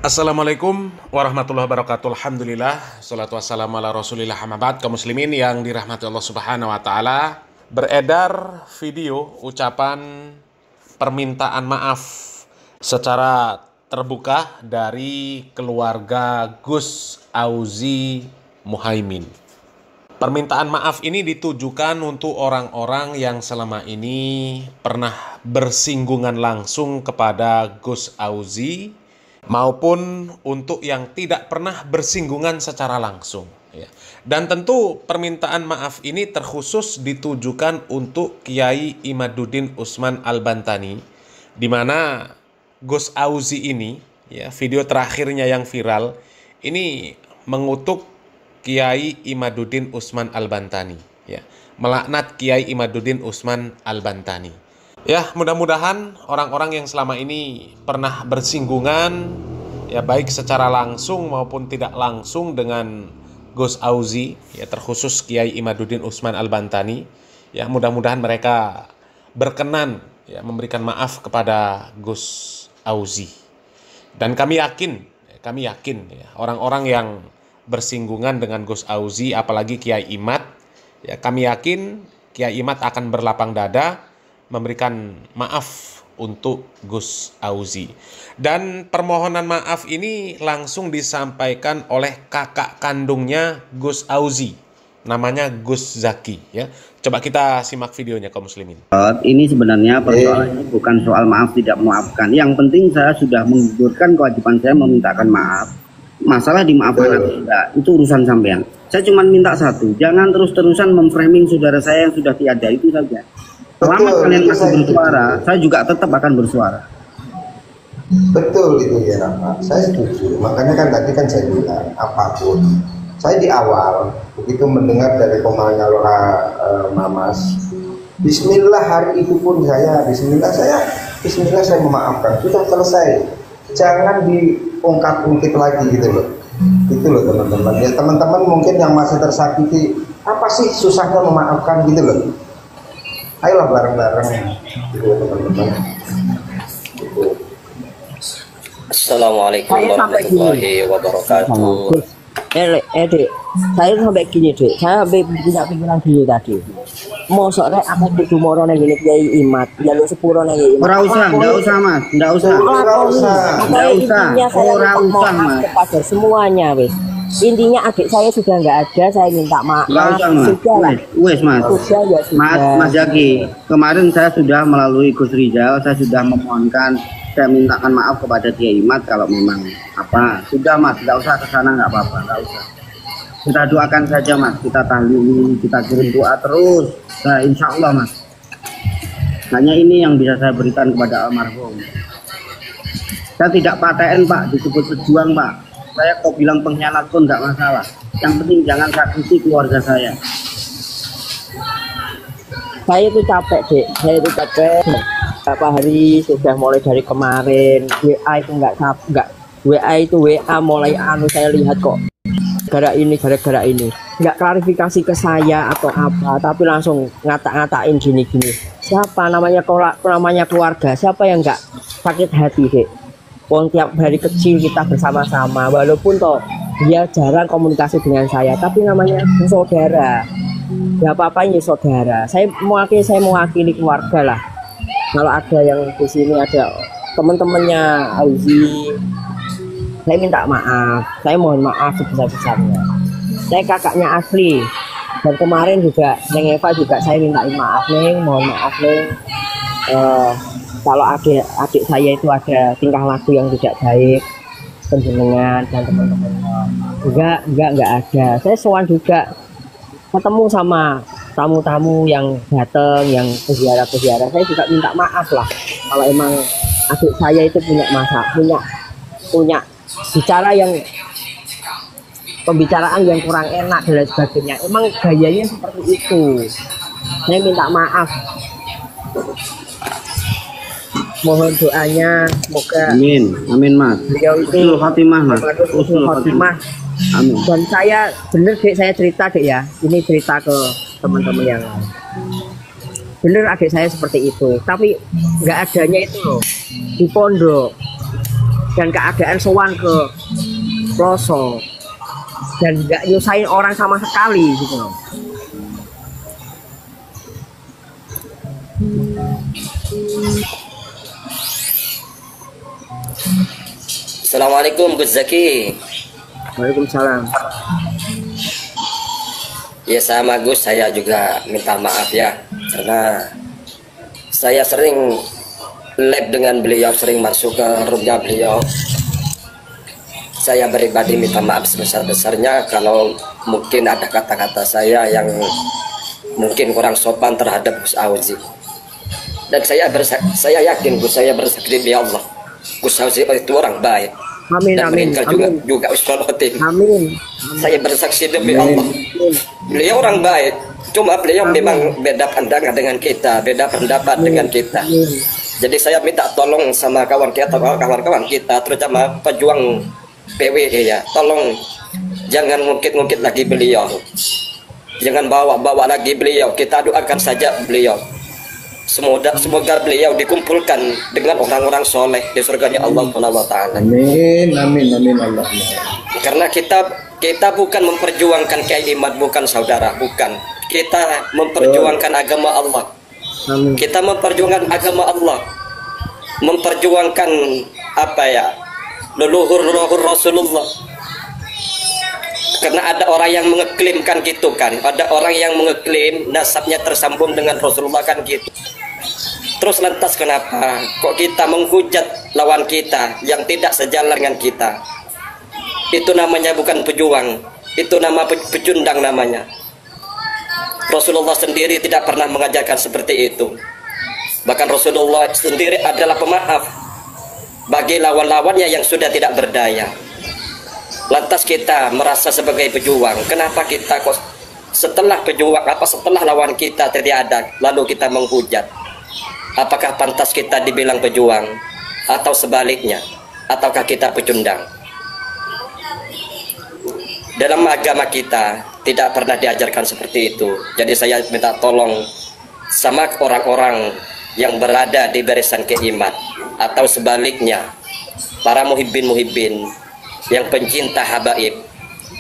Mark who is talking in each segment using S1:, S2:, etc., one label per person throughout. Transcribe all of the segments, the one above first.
S1: Assalamualaikum warahmatullahi wabarakatuh. Alhamdulillah, salatu wassalamu ala rasulillah, amma ba'd. Kaum muslimin yang dirahmati Allah subhanahu wa ta'ala, beredar video ucapan permintaan maaf secara terbuka dari keluarga Gus Auzi Muhaimin. Permintaan maaf ini ditujukan untuk orang-orang yang selama ini pernah bersinggungan langsung kepada Gus Auzi, maupun untuk yang tidak pernah bersinggungan secara langsung, ya. Dan tentu permintaan maaf ini terkhusus ditujukan untuk Kiai Imaduddin Usman Al-Bantani, di mana Gus Auzi ini, ya, video terakhirnya yang viral ini mengutuk Kiai Imaduddin Usman Al-Bantani, ya, melaknat Kiai Imaduddin Usman Al-Bantani. Ya, mudah-mudahan orang-orang yang selama ini pernah bersinggungan, ya, baik secara langsung maupun tidak langsung dengan Gus Auzi, ya, terkhusus Kiai Imaduddin Usman Al-Bantani, ya, mudah-mudahan mereka berkenan, ya, memberikan maaf kepada Gus Auzi. Dan kami yakin, ya, orang-orang yang bersinggungan dengan Gus Auzi, apalagi Kiai Imad, ya, kami yakin Kiai Imad akan berlapang dada memberikan maaf untuk Gus Auzi. Dan permohonan maaf ini langsung disampaikan oleh kakak kandungnya Gus Auzi, namanya Gus Zaki, ya. Coba kita simak videonya, kaum muslimin.
S2: Ini sebenarnya persoalannya bukan soal maaf tidak memaafkan. Yang penting saya sudah menggugurkan kewajiban saya memintakan maaf. Masalah dimaafkan atau tidak, itu urusan sampean. Saya cuma minta satu, jangan terus-terusan memframing saudara saya yang sudah tiada, itu saja. Selama kalian masih bersuara, saya juga tetap akan bersuara.
S3: Betul itu ya, Pak. Saya setuju. Makanya kan tadi kan saya bilang apapun. Saya di awal begitu mendengar dari komandannya Lora Mamas, Bismillah, hari itu pun saya Bismillah saya memaafkan. Sudah selesai. Jangan diungkap-ungkit lagi gitu loh. Gitu loh teman-teman. Ya teman-teman mungkin yang masih tersakiti, apa sih susahnya memaafkan gitu loh. Ayolah bareng-bareng gitu teman-teman.
S4: Assalamualaikum warahmatullahi wabarakatuh.
S5: Dek, saya sampai gini, Dek. Saya sampai punya pikiran gini tadi. Mosok rek aku kudu moro nang ngene Kiai Imad, njaluk sepuro nang Kiai Imad.
S2: Ora usah, ndak usah, Mas. Ndak usah. Ora usah, Mas.
S5: Kepada semuanya, wis. Intinya adik saya sudah nggak ada, saya minta maaf.
S2: Sudah lah. Wes, Mas.
S5: Sudah, ya sudah.
S2: Mas Zaki, kemarin saya sudah melalui Gus Rizal, saya sudah memohonkan, saya mintakan maaf kepada Kiai Imad kalau memang apa. Sudah, Mas, nggak usah ke sana, nggak apa-apa, nggak usah. Kita doakan saja, Mas. Kita tahlil, kita kirim doa terus. Nah, insya Allah, Mas. Hanya ini yang bisa saya berikan kepada almarhum. Saya tidak paten, Pak, disebut pejuang, Pak. Saya kok bilang pengkhianat pun nggak masalah. Yang penting jangan sakiti keluarga saya.
S5: Saya itu capek, Dek. Saya itu capek. Berapa hari sudah mulai dari kemarin. WA itu nggak. WA itu WA mulai saya lihat kok. Gara-gara ini. Nggak klarifikasi ke saya atau apa, tapi langsung ngata-ngatain gini-gini. Siapa namanya keluarga? Siapa yang nggak sakit hati, Dek? Wong tiap hari kecil kita bersama-sama, walaupun toh dia jarang komunikasi dengan saya, tapi namanya saudara. Ya apa-apa ini saudara. Saya mewakili keluarga lah. Kalau ada yang di sini ada teman-temannya Auzi, saya minta maaf. Saya mohon maaf sebesar-besarnya. Saya kakaknya asli. Dan kemarin juga Neng Eva juga saya mintain maaf, Neng, mohon maaf, Neng. Kalau adik saya itu ada tingkah laku yang tidak baik, penjenengan dan teman-temannya. Enggak ada. Saya sowan juga ketemu sama tamu-tamu yang datang, yang peziarah-peziarah. Saya juga minta maaf lah. Kalau emang adik saya itu punya bicara yang pembicaraan yang kurang enak dan lain sebagainya. Emang gayanya seperti itu. Saya minta maaf. Mohon doanya, semoga
S2: Amin, Mas.
S5: Beliau itu
S2: Khotimah, Mas.
S5: Khotimah.
S2: Amin.
S5: Dan saya bener, Dek, saya cerita, Dek, ya. Ini cerita ke teman-teman yang lain. Bener adik saya seperti itu, tapi nggak adanya itu loh di pondok. dan keadaan sowan ke Ploso dan nggak nyusahin orang sama sekali gitu loh.
S4: Assalamualaikum Gus Zaki.
S5: Waalaikumsalam.
S4: Ya sama Gus, saya juga minta maaf ya, karena saya sering live dengan beliau, sering masuk ke roomnya beliau. Saya pribadi minta maaf sebesar-besarnya kalau mungkin ada kata-kata saya yang mungkin kurang sopan terhadap Gus Auzi. Dan saya yakin Gus, saya bersaksi demi Allah, Gus Auzi itu orang baik.
S5: Amin,
S4: dan
S5: amin,
S4: mereka
S5: amin.
S4: juga Ustaz Khotim.
S5: Amin.
S4: Saya bersaksi demi Allah, beliau orang baik. Cuma beliau memang beda pandangan dengan kita, beda pendapat dengan kita. Jadi saya minta tolong sama kawan-kawan kita, terutama pejuang PWI ya, tolong jangan ngungkit-ngungkit lagi beliau, jangan bawa-bawa lagi beliau. Kita doakan saja beliau. Semoga beliau dikumpulkan dengan orang-orang soleh di surganya Allah Subhanahu wa taala.
S3: Amin, amin, amin, Allah.
S4: Karena kita bukan memperjuangkan Kiai Imad, bukan saudara, bukan. Kita memperjuangkan agama Allah.
S5: Amin.
S4: Kita memperjuangkan agama Allah. Memperjuangkan apa ya? Leluhur Rasulullah. Karena ada orang yang mengeklaimkan gitu kan, ada orang yang mengeklaim nasabnya tersambung dengan Rasulullah kan gitu. Terus lantas kenapa kok kita menghujat lawan kita yang tidak sejalan dengan kita? Itu namanya bukan pejuang, itu nama pecundang namanya. Rasulullah sendiri tidak pernah mengajarkan seperti itu. Bahkan Rasulullah sendiri adalah pemaaf bagi lawan-lawannya yang sudah tidak berdaya. Lantas kita merasa sebagai pejuang, kenapa kita kok setelah pejuang setelah lawan kita tidak ada lalu kita menghujat? Apakah pantas kita dibilang pejuang atau sebaliknya, ataukah kita pecundang? Dalam agama kita tidak pernah diajarkan seperti itu. Jadi saya minta tolong sama orang-orang yang berada di barisan keimat atau sebaliknya, para muhibbin yang pencinta habaib,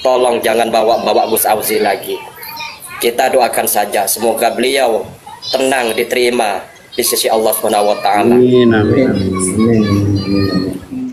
S4: tolong jangan bawa Gus Auzi lagi. Kita doakan saja semoga beliau tenang diterima di sisi Allah Subhanahu wa taala.
S2: Amin, amin, amin.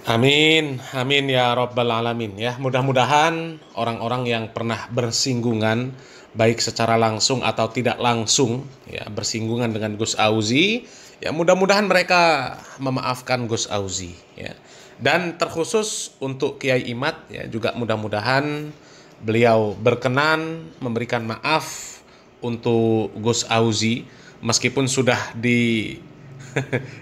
S1: Amin, amin ya Rabbal Alamin ya. Mudah-mudahan orang-orang yang pernah bersinggungan baik secara langsung atau tidak langsung ya bersinggungan dengan Gus Auzi, ya mudah-mudahan mereka memaafkan Gus Auzi ya. Dan terkhusus untuk Kiai Imad ya juga mudah-mudahan beliau berkenan memberikan maaf untuk Gus Auzi meskipun sudah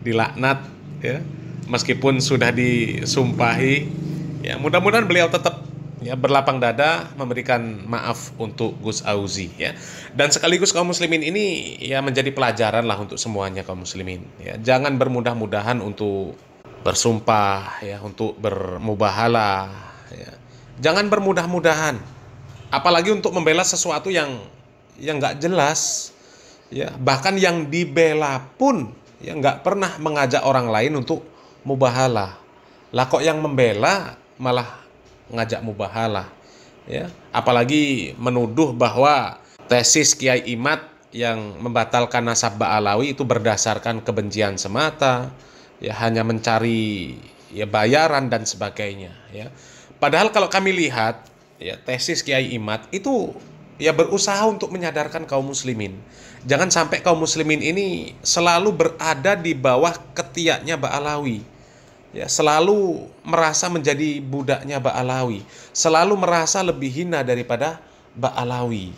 S1: dilaknat ya, meskipun sudah disumpahi ya, mudah-mudahan beliau tetap ya berlapang dada memberikan maaf untuk Gus Auzi ya. Dan sekaligus kaum muslimin ini ya menjadi pelajaran lah untuk semuanya kaum muslimin ya. Jangan bermudah-mudahan untuk bersumpah ya, untuk bermubahalah ya. Jangan bermudah-mudahan, apalagi untuk membela sesuatu yang nggak jelas ya. Bahkan yang dibela pun ya nggak pernah mengajak orang lain untuk mubahalah. Lah kok yang membela malah ngajak mubahalah ya. Apalagi menuduh bahwa tesis Kiai Imad yang membatalkan nasab Ba'alawi itu berdasarkan kebencian semata ya, hanya mencari ya bayaran dan sebagainya ya. Padahal kalau kami lihat ya tesis Kiai Imad itu ya berusaha untuk menyadarkan kaum muslimin. Jangan sampai kaum muslimin ini selalu berada di bawah ketiaknya Ba'alawi ya, selalu merasa menjadi budaknya Ba'alawi, selalu merasa lebih hina daripada Ba'alawi.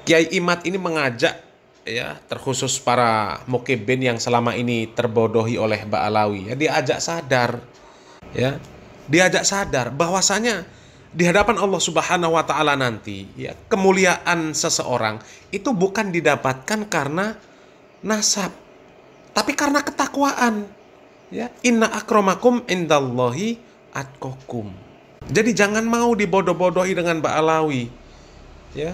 S1: Kiai Imad ini mengajak ya, terkhusus para mukibin yang selama ini terbodohi oleh Ba'alawi ya, diajak sadar ya, diajak sadar bahwasanya di hadapan Allah Subhanahu wa taala nanti ya, kemuliaan seseorang itu bukan didapatkan karena nasab, tapi karena ketakwaan ya. Inna akramakum indallahi atqakum. Jadi jangan mau dibodoh-bodohi dengan Ba'alawi ya.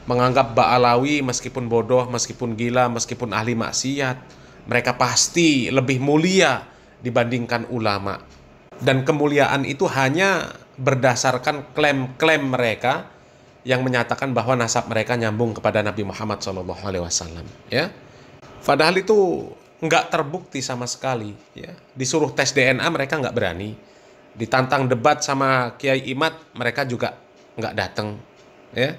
S1: Menganggap Ba'alawi meskipun bodoh, meskipun gila, meskipun ahli maksiat, mereka pasti lebih mulia dibandingkan ulama. Dan kemuliaan itu hanya berdasarkan klaim-klaim mereka yang menyatakan bahwa nasab mereka nyambung kepada Nabi Muhammad SAW. Ya, padahal itu nggak terbukti sama sekali. Ya, disuruh tes DNA mereka nggak berani. Ditantang debat sama Kiai Imad mereka juga nggak datang. Ya.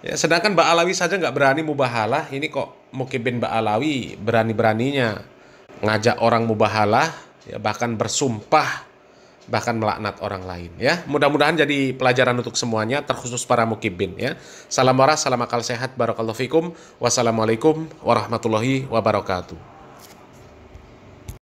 S1: Ya, sedangkan Mbak Alawi saja nggak berani mubahalah, ini kok Mukibbin Mbak Alawi berani-beraninya ngajak orang mubahalah, ya, bahkan bersumpah, bahkan melaknat orang lain. Ya, mudah-mudahan jadi pelajaran untuk semuanya, terkhusus para Mukibbin. Ya, salam waras, salam akal sehat, barakallahu fikum, wassalamualaikum warahmatullahi wabarakatuh.